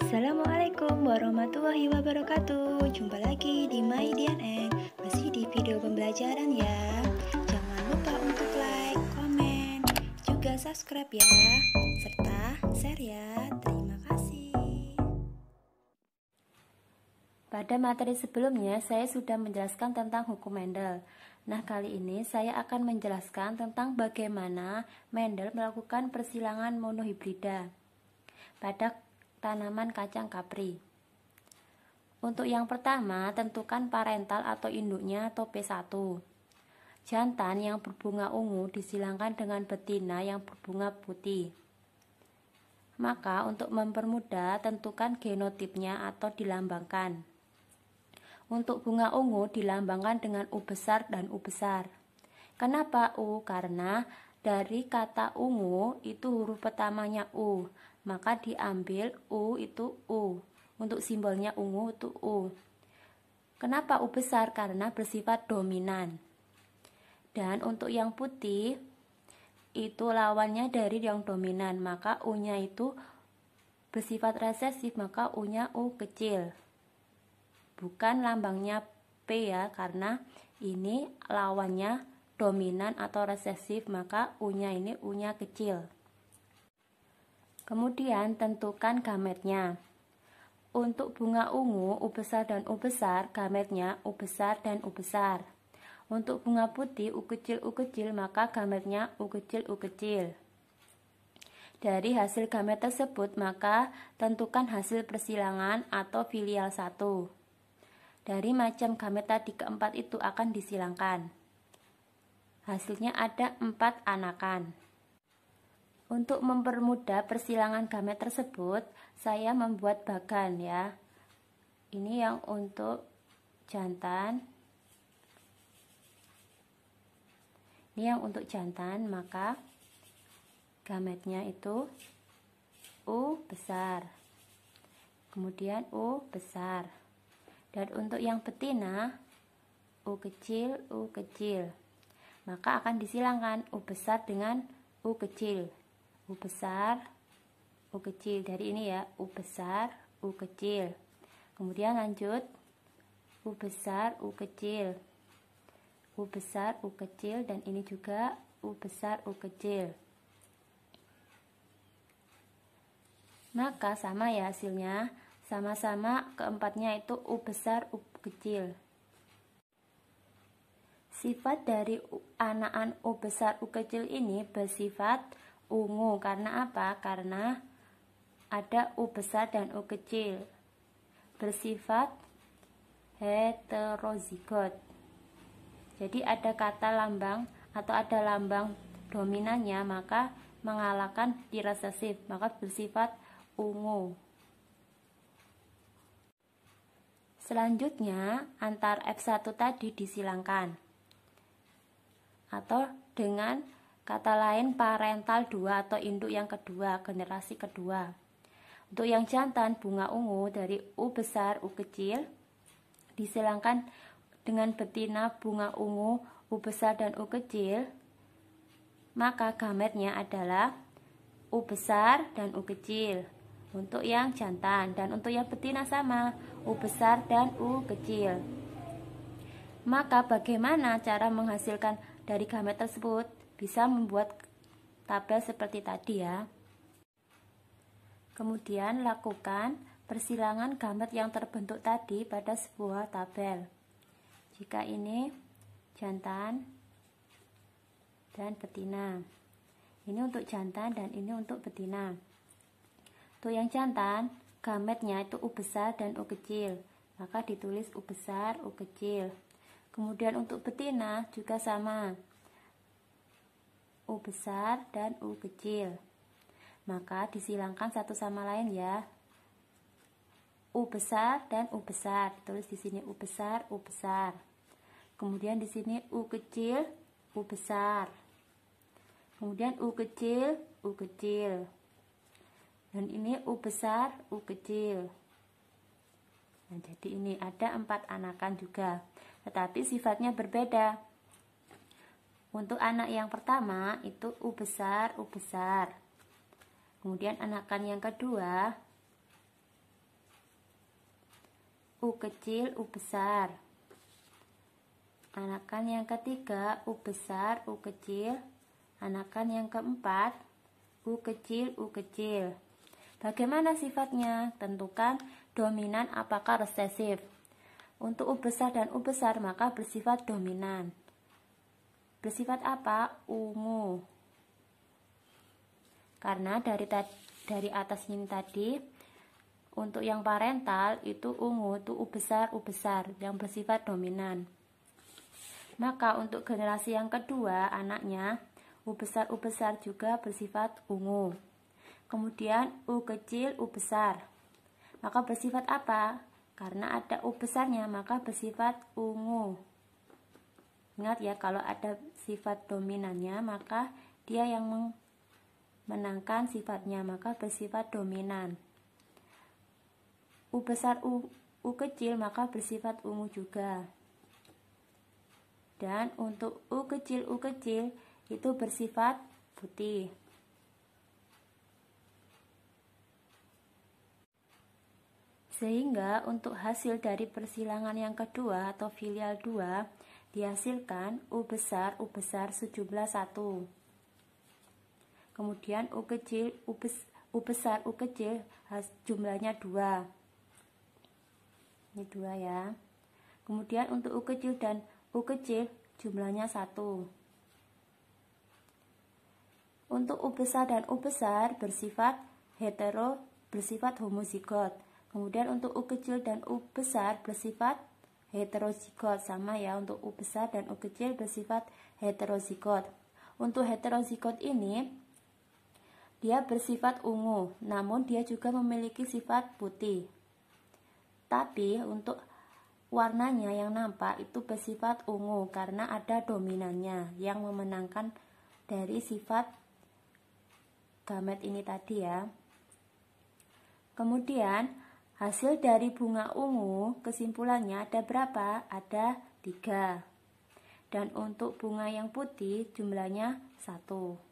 Assalamualaikum warahmatullahi wabarakatuh. Jumpa lagi di My DNN. Masih di video pembelajaran ya. Jangan lupa untuk like, komen, juga subscribe ya, serta share ya. Terima kasih. Pada materi sebelumnya saya sudah menjelaskan tentang hukum Mendel. Nah, kali ini saya akan menjelaskan tentang bagaimana Mendel melakukan persilangan monohibrida pada tanaman kacang kapri. Untuk yang pertama, tentukan parental atau induknya atau P1. Jantan yang berbunga ungu disilangkan dengan betina yang berbunga putih. Maka untuk mempermudah, tentukan genotipnya atau dilambangkan. Untuk bunga ungu dilambangkan dengan U besar dan U besar. Kenapa U? Karena dari kata ungu itu huruf pertamanya U, maka diambil U itu U. Untuk simbolnya ungu itu U. Kenapa U besar? Karena bersifat dominan. Dan untuk yang putih itu lawannya dari yang dominan, maka U-nya itu bersifat resesif, maka U-nya U kecil. Bukan lambangnya P ya, karena ini lawannya dominan atau resesif, maka U-nya ini U-nya kecil. Kemudian tentukan gametnya. Untuk bunga ungu, U besar dan U besar, gametnya U besar dan U besar. Untuk bunga putih, U kecil, maka gametnya U kecil. Dari hasil gamet tersebut, maka tentukan hasil persilangan atau filial 1. Dari macam gamet tadi keempat itu akan disilangkan. Hasilnya ada 4 anakan. Untuk mempermudah persilangan gamet tersebut, saya membuat bagan ya. Ini yang untuk jantan. Ini yang untuk jantan, maka gametnya itu U besar. Kemudian U besar. Dan untuk yang betina, U kecil. Maka akan disilangkan U besar dengan U kecil. U besar, U kecil. Dari ini ya, U besar, U kecil. Kemudian lanjut, U besar, U kecil. U besar, U kecil. Dan ini juga U besar, U kecil. Maka sama ya hasilnya. Sama-sama keempatnya itu U besar, U kecil. Sifat dari anakan U besar, U kecil ini bersifat ungu. Karena apa? Karena ada U besar dan U kecil. Bersifat heterozigot. Jadi ada kata lambang atau ada lambang dominannya, maka mengalahkan di resesif, maka bersifat ungu. Selanjutnya, antar F1 tadi disilangkan. Atau dengan kata lain parental 2 atau induk yang kedua, generasi kedua. Untuk yang jantan bunga ungu dari U besar U kecil disilangkan dengan betina bunga ungu U besar dan U kecil, maka gametnya adalah U besar dan U kecil untuk yang jantan, dan untuk yang betina sama U besar dan U kecil. Maka bagaimana cara menghasilkan dari gamet tersebut? Bisa membuat tabel seperti tadi ya. Kemudian lakukan persilangan gamet yang terbentuk tadi pada sebuah tabel. Jika ini jantan dan betina. Ini untuk jantan dan ini untuk betina. Untuk yang jantan, gametnya itu U besar dan U kecil. Maka ditulis U besar, U kecil. Kemudian untuk betina juga sama. U besar dan U kecil. Maka disilangkan satu sama lain ya. U besar dan U besar. Tulis di sini U besar, U besar. Kemudian di sini U kecil, U besar. Kemudian U kecil, U kecil. Dan ini U besar, U kecil. Nah, jadi ini ada 4 anakan juga. Tetapi sifatnya berbeda. Untuk anak yang pertama itu U besar, U besar. Kemudian anakan yang kedua U kecil, U besar. Anakan yang ketiga, U besar, U kecil. Anakan yang keempat, U kecil, U kecil. Bagaimana sifatnya? Tentukan dominan apakah resesif. Untuk U besar dan U besar maka bersifat dominan. Bersifat apa? Ungu. Karena dari atas ini tadi, untuk yang parental itu ungu, itu U besar yang bersifat dominan. Maka untuk generasi yang kedua anaknya U besar juga bersifat ungu. Kemudian U kecil, U besar. Maka bersifat apa? Karena ada U besarnya maka bersifat ungu. Ingat ya, kalau ada sifat dominannya maka dia yang memenangkan sifatnya, maka bersifat dominan. U besar, U kecil maka bersifat ungu juga. Dan untuk U kecil itu bersifat putih. Sehingga untuk hasil dari persilangan yang kedua atau filial 2 dihasilkan U besar sejumlah 1. Kemudian U kecil jumlahnya 2. Ini 2 ya. Kemudian untuk U kecil dan U kecil jumlahnya 1. Untuk U besar dan U besar bersifat homozigot. Kemudian untuk U kecil dan U besar bersifat heterozigot. Sama ya, untuk U besar dan U kecil bersifat heterozigot. Untuk heterozigot ini dia bersifat ungu, namun dia juga memiliki sifat putih. Tapi untuk warnanya yang nampak itu bersifat ungu karena ada dominannya yang memenangkan dari sifat gamet ini tadi ya. Kemudian hasil dari bunga ungu kesimpulannya ada berapa? Ada 3. Dan untuk bunga yang putih jumlahnya 1.